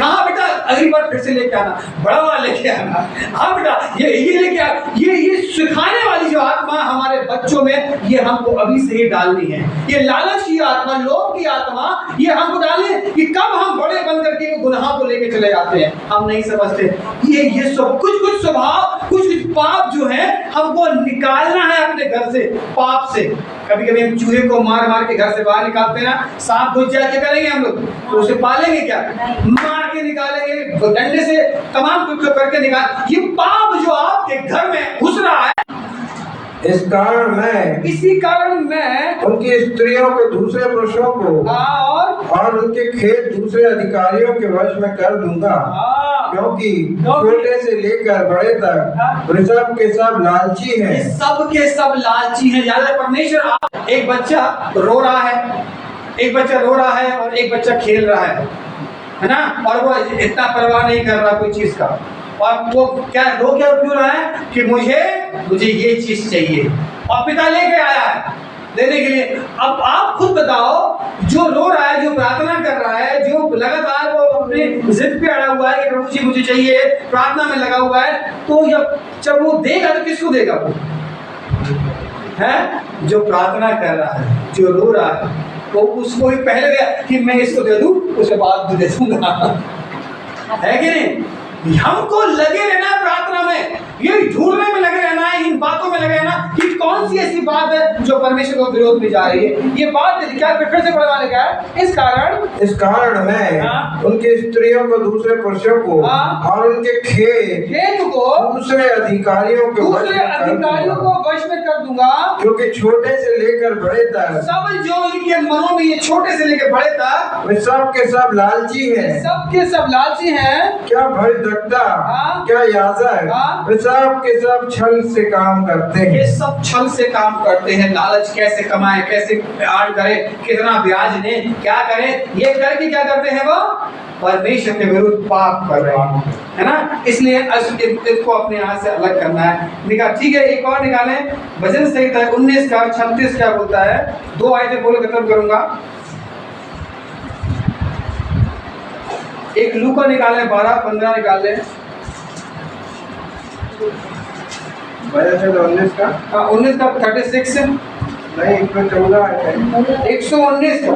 हाँ बेटा अगली बार फिर से लेके आना, बड़ा वाला लेके आना, हाँ बेटा ये लेके आ, ये सिखाने वाली जो आत्मा हमारे बच्चों में, ये हमको अभी से ही डालनी है। ये लालच की आत्मा, लोभ की आत्मा, ये हमको डालने कि कब हम बड़े बन करके गुनाह को लेके चले जाते हैं, हम नहीं समझते। ये सब कुछ स्वभाव, कुछ पाप जो है हमको निकालना है अपने घर से, पाप से। कभी कभी हम चूहे को मार मार के घर से बाहर निकालते हैं ना, सांप घुस जाए क्या करेंगे हम लोग, तो उसे पालेंगे क्या, मार के निकालेंगे, डंडे से तमाम कुछ करके निकाल। ये पाप जो आपके घर में घुस रहा है, इसी कारण मैं उनकी स्त्रियों को दूसरे पुरुषों को और उनके खेत दूसरे अधिकारियों के वश में कर दूंगा, क्योंकि छोटे से लेकर बड़े तक वे सब के सब लालची हैं। सब के सब लालची हैं। याद है परमेश्वर, एक बच्चा रो रहा है, एक बच्चा रो रहा है और एक बच्चा खेल रहा है ना, और वो इतना परवाह नहीं कर रहा कोई चीज का, और वो क्या क्यों रहा है कि मुझे ये चीज चाहिए, और पिता लेके आया है देने के लिए। अब आप खुद बताओ, जो रो रहा है, जो प्रार्थना कर रहा है, जो लगातार वो अपने जिद पे अड़ा हुआ है कि प्रभु जी मुझे चाहिए, प्रार्थना में लगा हुआ है, तो जब वो देगा तो किसको देगा, वो है जो प्रार्थना कर रहा है, जो रो रहा है, तो उसको ही पहले दे कि मैं इसको दे दूं, उसके बाद दे दूंगा, है कि नहीं। हमको लगे रहना प्रार्थना में, ये ढूंढने में लगे रहना है, इन बातों में लगे रहना कि कौन सी ऐसी बात है जो परमेश्वर को विरोध में जा रही है। ये बात क्या फिर से पढ़ने वाले क्या है, इस कारण मैं उनकी स्त्रियों को दूसरे पुरुषों को और उनके खेत को दूसरे अधिकारियों को वश में कर दूंगा, क्योंकि छोटे से लेकर बड़े तक सब जो इनके मनों में, ये छोटे से लेकर बड़े तक वे सब के सब लालची हैं, सब के सब लालची हैं। क्या भय क्या याजक, वे सब के सब छल से काम करते हैं। ये सब छल से काम करते हैं, लालच कैसे कमाए, कैसे आड़ करे, कितना ब्याज ले, क्या करे, ये करके क्या करते हैं, वो परमेश्वर के विरुद्ध पाप कर रहे हैं, है ना। इसलिए इसको अपने हाथ से अलग करना है। निकाल, ठीक है, एक और निकालें, वचन सहित है 19 का 36 क्या बोलता है, 2 आयतें बोल खत्म करूंगा। एक लूका निकालें 12-15 निकाल लें, 19 का, हाँ 19 का 36 नहीं 114 है, 119 का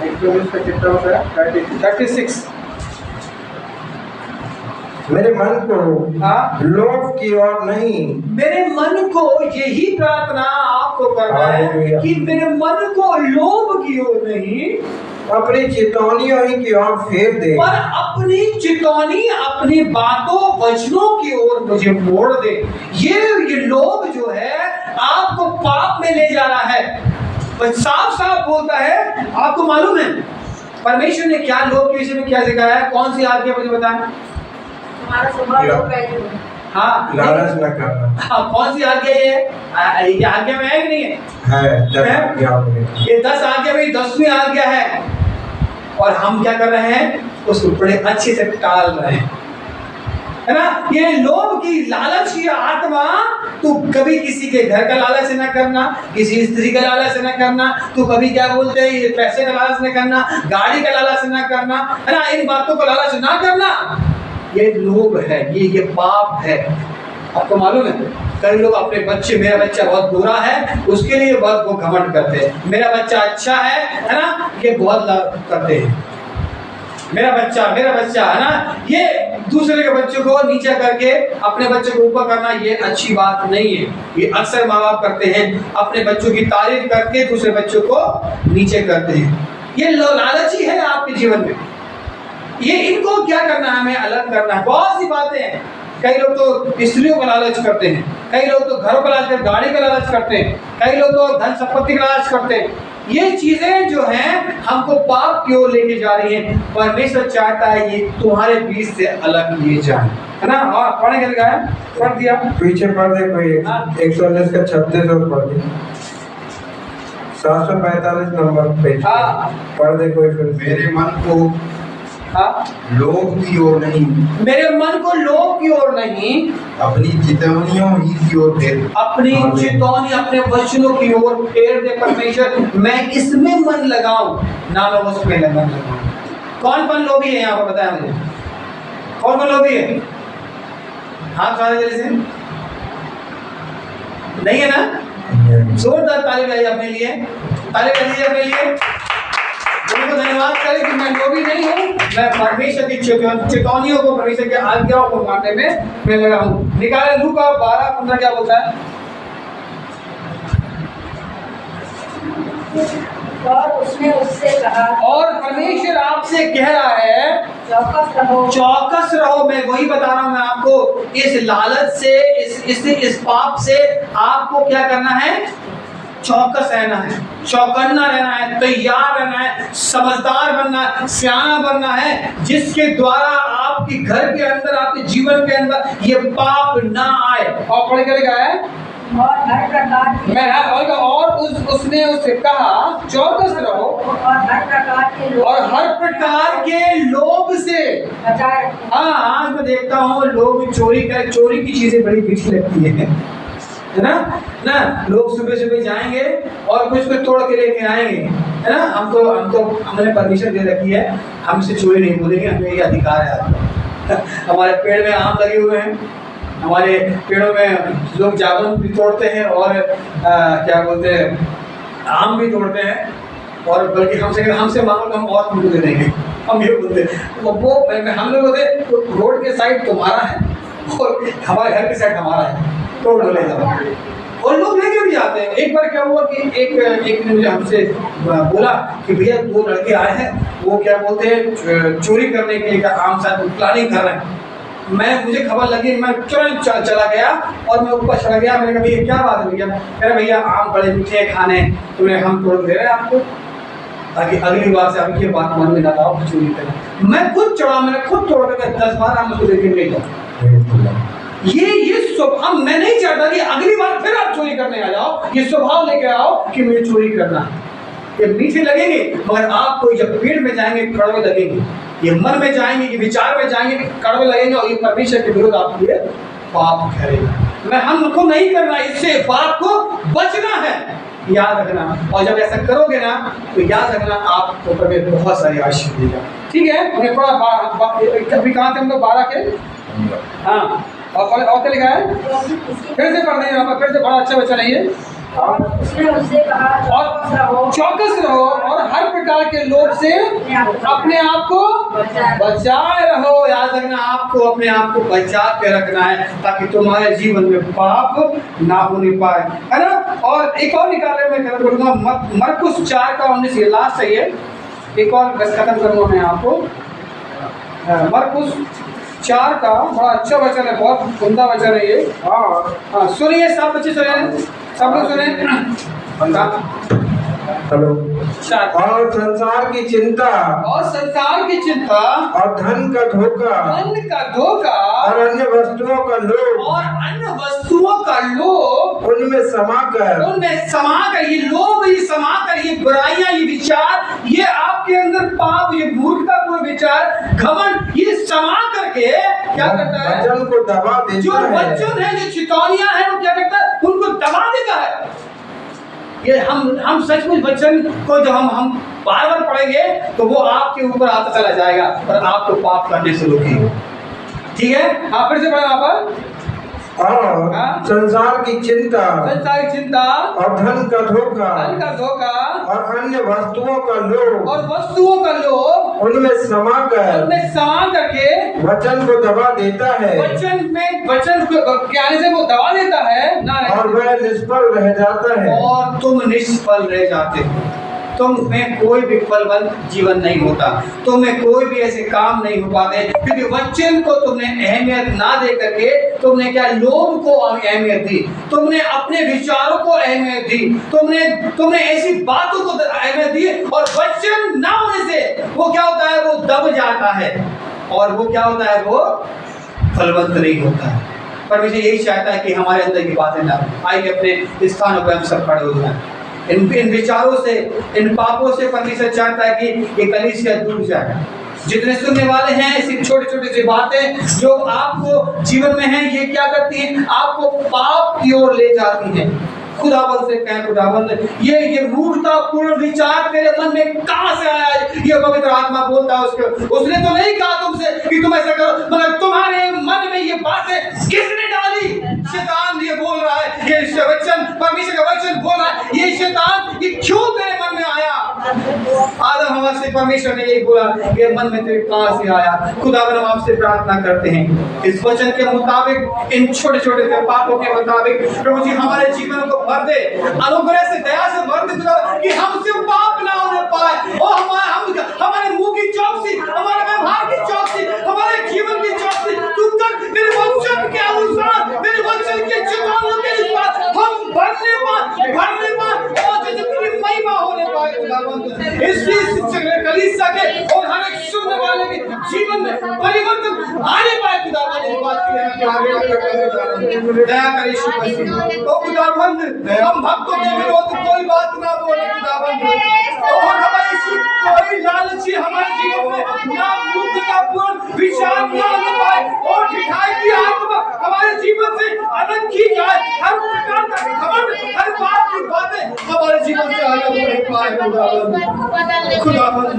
119 का कितना होता है, 36। मेरे मन को लोभ की ओर नहीं, मेरे मन को, यही प्रार्थना आपको करना है कि मेरे मन को लोभ की ओर नहीं, अपनी चितौनियों ही की ओर फेर दे, पर अपनी चितौनी, अपनी बातों वचनों की ओर मुझे मोड़ दे। ये लोभ जो है आपको पाप में ले जा रहा है। साफ साफ बोलता है, आपको मालूम है परमेश्वर ने क्या लोभ के विषय में क्या सिखाया है, कौन सी आज्ञा मुझे बताएं। हमारा स्वभाव लोभ है, हाँ, लालच न करना। हाँ, कौन सी आज्ञा ये आज्ञा में है कि नहीं है? ये 10 आज्ञा में 10वीं आज्ञा है, और हम क्या कर रहे हैं, उसको बड़े अच्छे से टाल रहे हैं, है ना। ये लोभ की, लालच की आत्मा, तू कभी किसी के घर का लालच न करना, किसी स्त्री का लालच न करना, तू कभी क्या बोलते हैं, ये पैसे का लालच न करना, गाड़ी का लालच न करना, है ना, इन बातों का लालच ना करना, ये लोभ है, ये पाप है। आपको मालूम है, कई लोग अपने बच्चे, मेरा बच्चा बहुत बुरा है, उसके लिए बहुत वो घमंड करते हैं, मेरा बच्चा अच्छा है ना, ये बहुत करते हैं, मेरा बच्चा है ना। ये दूसरे के बच्चों को नीचे करके अपने बच्चों को ऊपर करना, ये अच्छी बात नहीं है। ये अक्सर माँ बाप करते हैं, अपने बच्चों की तारीफ करके दूसरे बच्चों को नीचे करते हैं। ये लालची है आपके जीवन में, ये इनको क्या करना है, हमें अलग करना है। बहुत सी बातें हैं, कई लोग तो स्त्रियों का लालच करते हैं, कई लोग तो घरों का लालच करते हैं, गाड़ी का लालच करते हैं, कई लोग तो धन संपत्ति का लालच करते हैं, ये चीजें जो हैं हमको पाप की ओर लेके जा रही हैं। परमेश्वर चाहता है ये तुम्हारे बीच से अलग लिए जाए, है ना। और पढ़ने के लिए पढ़ दिया, पीछे पढ़ दे कोई। 119 का 36 और पढ़ दे, 745 नंबर पेज पढ़ दे कोई फिर। मेरे मन को लोभ की ओर नहीं, मेरे मन को लोभ की ओर नहीं, अपनी चितवनियों ही की ओर फेर। अपनी चितौनी अपने वचनों की ओर फेर दे परमेश्वर। मैं इसमें मन लगाऊं ना मैं उसमें मन लगाऊं। कौन कौन लोभी है यहाँ पर बताया मुझे, कौन कौन लोभी है? हाथ सारे जल्दी से, नहीं है ना? जोरदार ताली बजाइए अपने लिए, ताली बजाइए अपने लिए। उनको धन्यवाद करें कि मैं लोभी नहीं हूँ, मैं परमेश्वर की चितौनियों को, परमेश्वर की आज्ञाओं को मानने में मैं लगा हूँ। निकाले लूका 12:15 क्या बोलता है? और उसने उससे कहा, और परमेश्वर आपसे कह रहा है चौकस रहो। चौकस रहो। मैं वही बता रहा हूं मैं आपको, इस लालच से, इस पाप से आपको क्या करना है? चौकस रहना है, चौकन्ना रहना है, तैयार रहना है, समझदार बनना है, सियाना बनना है, जिसके द्वारा आपके घर के अंदर, आपके जीवन के अंदर ये पाप ना आए। और पढ़ के लिखा है, और हर प्रकार के, मैं और उसने उससे कहा चौकस रहो और हर प्रकार के लोग, और हर प्रकार के लोभ से बचाए रखो। हाँ, आज मैं देखता हूँ लोग चोरी की चीजें बड़ी मीठी लगती है ना। लोग सुबह सुबह जाएंगे और कुछ तोड़ के लेके आएंगे, है ना। हमको हमने परमिशन दे रखी है, हमसे चोरी नहीं बोलेंगे, हमें ये अधिकार है आपका। हमारे पेड़ में आम लगे हुए हैं, हमारे पेड़ों में लोग जामुन भी तोड़ते हैं और क्या बोलते हैं, आम भी तोड़ते हैं, और बल्कि हमसे मांगो तो हम और तुमको दे देंगे। हम ये बोलते हैं वो हम लोग बोलते तो रोड के साइड तुम्हारा है और हमारे घर के साइड हमारा है, तोड़ ले जाओ। और लोग लेके भी जाते हैं। एक बार क्या हुआ कि एक ने मुझे हमसे बोला कि भैया 2 लड़के आए हैं, वो क्या बोलते हैं चोरी करने के लिए आम साथ प्लानिंग कर रहे हैं। मुझे खबर लगी, मैं तुरंत चला गया और मैं ऊपर चला गया। मैंने कहा भैया क्या बात है भैया? कह रहे भैया आम बड़े मीठे खाने, तुम्हें हम तोड़ दे रहे हैं आपको, ताकि अगली बार से आप ये बात मन में ना लाओ चोरी करें। मैं खुद चढ़ा, मैंने खुद तोड़ कर 10 बार आम मुझको लेके ले जाओ। ये स्वभाव मैं नहीं चाहता कि अगली बार फिर आप चोरी करने आ जाओ। ये स्वभाव लेके आओ कि मुझे चोरी करना है। ये मीठे लगेंगे मगर आपको जब पेट में जाएंगे कड़वे लगेंगे, ये मन में जाएंगे, ये विचार में जाएंगे कड़वे लगेंगे, और ये परमेश्वर के विरुद्ध आपके लिए पाप करेगा। मैं हमको नहीं करना, इससे पाप को बचना है, याद रखना। और जब ऐसा करोगे ना तो याद रखना आपको परमेश्वर बहुत सारी आशीष देगा। ठीक है, हमने पढ़ा कभी कहाँ थे हम लोग 12 के, हाँ। और क्या लिखा है? फिर से पढ़ देंगे, फिर से बड़ा अच्छा बच्चा नहीं है। और उसने उससे कहा, चौकस रहो और हर प्रकार के लोभ से अपने आप को बचाए रहो। याद रखना आपको अपने आप को बचा के रखना है, ताकि तुम्हारे जीवन में पाप ना होने पाए, है ना। और एक और निकाले मैं कहना बोलूँगा, मरकुस 4:19, ये लास्ट है, ये एक और बस खत्म करूँगा मैं आपको। मरकुस 4 का बड़ा अच्छा वचन है, बहुत उम्दा वचन है ये। हाँ सुनिए, सब बच्चे सुनिए, सब लोग सुने। हेलो। और संसार की चिंता, और संसार की चिंता, और धन का धोखा, और अन्य वस्तुओं का लोभ, उनमें समाकर ये लोभ, ये समाकर, ये बुराइयां, ये विचार, ये आपके अंदर पाप, ये मूर्खता पूर्ण विचार, घमंड, ये समा करके क्या करता है? वचन को दबा देता है। जो वचन है, जो चितौनियां हैं, वो क्या करता है? उनको दबा देता है। ये हम सचमुच वचन को जब हम बार बार पढ़ेंगे तो वो आपके ऊपर आता चला जाएगा और आपको पाप करने से रोकेगा। ठीक है, आप फिर से पढ़ें यहाँ पर। और संसार की चिंता, और धन का धोखा, और अन्य वस्तुओं का लोभ, उनमें समा करके वचन को दबा देता है। वचन को क्या से वो दबा देता है ना, और वह निष्फल रह जाता है। और तुम निष्फल रह जाते हो। तुम में कोई भी फलवंत जीवन नहीं होता, तुम में कोई भी ऐसे काम नहीं हो पाते, क्योंकि वचन को तुमने अहमियत ना दे करके तुमने क्या लोभ को अहमियत दी, तुमने अपने विचारों को अहमियत दी, तुमने ऐसी बातों को अहमियत दी, और वचन ना होने से वो क्या होता है, वो दब जाता है, और वो क्या होता है, वो फलवंत नहीं होता है। परमेश्वर यही चाहता है कि हमारे अंदर की बातें ना आइए अपने स्थानों पर हम सब खड़े हो जाएं। इन विचारों से, इन पापों से परमेश्वर चाहता है कि ये कलीसिया दूर जाए। जितने सुनने वाले हैं, ऐसी छोटी छोटी सी बातें जो आपको जीवन में हैं, ये क्या करती हैं, आपको पाप की ओर ले जाती हैं। खुदाबंद से कहें, खुदाबंद ये मूर्खतापूर्ण विचार तेरे मन में कहां से आया है? ये पवित्र आत्मा बोलता है उसने तो नहीं कहा तुमसे कि तुम ऐसा करो, मगर तुम्हारे मन में ये बातें किसने डाली? शैतान ये बोल रहा है, ये वचन, परमेश्वर का वचन बोल रहा है, ये शैतान ये क्यों तेरे मन में आया? आदम हवा से परमेश्वर ने यही बोला, ये मन में तेरे कहां से आया? खुदाबंद हम आपसे प्रार्थना करते हैं, इस वचन के मुताबिक, इन छोटे छोटे से पापों के मुताबिक प्रभु जी हमारे जीवन को भर दे, अनुग्रह से, दया से भर दे, कि हमसे पाप ना होने पाए, और हमारे मुंह की चौकसी, हमारे व्यवहार की चौकसी, हमारे जीवन की चौकसी तू कर, तेरे वचन के अनुसार, तेरे वचन के चेतावनी के अनुसार हम भरने पाए, और जैसे तेरी महिमा होने पाए खुदावंद। इसलिए कलीसिया के और हर एक सुनने वाले के जीवन में परिवर्तन आने पाए खुदावंद। इस बात के लिए आगे दया कर यीशु मसीह। ओ खुदावंद, हम भक्तों के विरोध कोई बात ना बोले खुदावंद, और हमारे कोई लालची हमारे जीवन में ना मूर्खतापूर्ण विचार ना हो पाए, और ढिठाई की आत्मा हमारे जीवन से अलग की जाए, हर प्रकार का घमंड, हर बात की बातें हमारे जीवन से अलग नहीं पाए खुदावंद। खुदावंद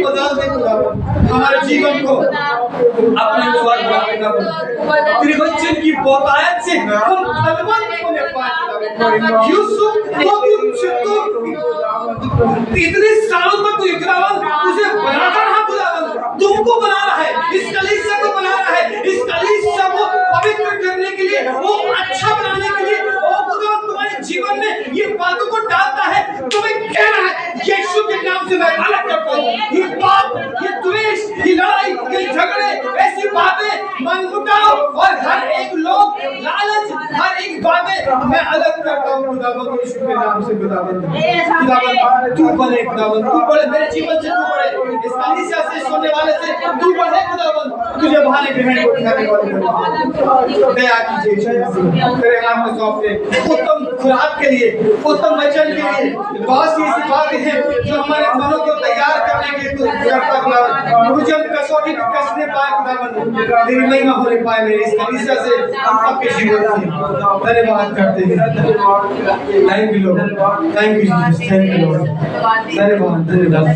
बदल दे खुदावंद, हमारे जीवन को अपने स्वर्ग में बदल, तेरे वचन की बहुतायत से हम फलवंत होने पाए। यूसुफ तो इतने सालों तक तो खुदावंद उसे बनाता रहा, खुदावंद तुमको बना रहा है, इस कलीसिया को बना रहा है, इस कलीसिया को पवित्र करने के लिए, वो अच्छा बनाने के लिए, और खुदावंद तुम्हारे जीवन में ये बातों को डालता है, तुम्हें कह रहा है यीशु के नाम से मैं अलग करता हूँ ये पाप, ये द्वेष, ये लड़ाई, ये झगड़े, ऐसी बातें, मनमुटाव और हर एक लोग लालच, हर एक बातें मैं अलग करता हूँ खुदावंद यीशु के नाम से। खुदावंद तू बने, खुदावंद तू बड़े, मेरे जीवन से तू बड़े, इस कलीसिया से सुनने वाले से तू बड़े खुदावंद, तुझे बहाने ग्रहण को उठाने वाले दया कीजिए, तेरे नाम को सौंपते उत्तम खुराक के लिए, उत्तम वचन के लिए। बहुत सी ऐसी बातें हैं जो हमारे मनों को तैयार करने के लिए तू करता खुदावंद, मुझे हम कसौटी पे कसने पाए खुदावंद, तेरी महिमा होने पाए मेरे इस कलीसिया से, हम सबके जीवन से धन्यवाद करते हैं। Thank you Lord, thank you Jesus, thank you Lord, धन्यवाद।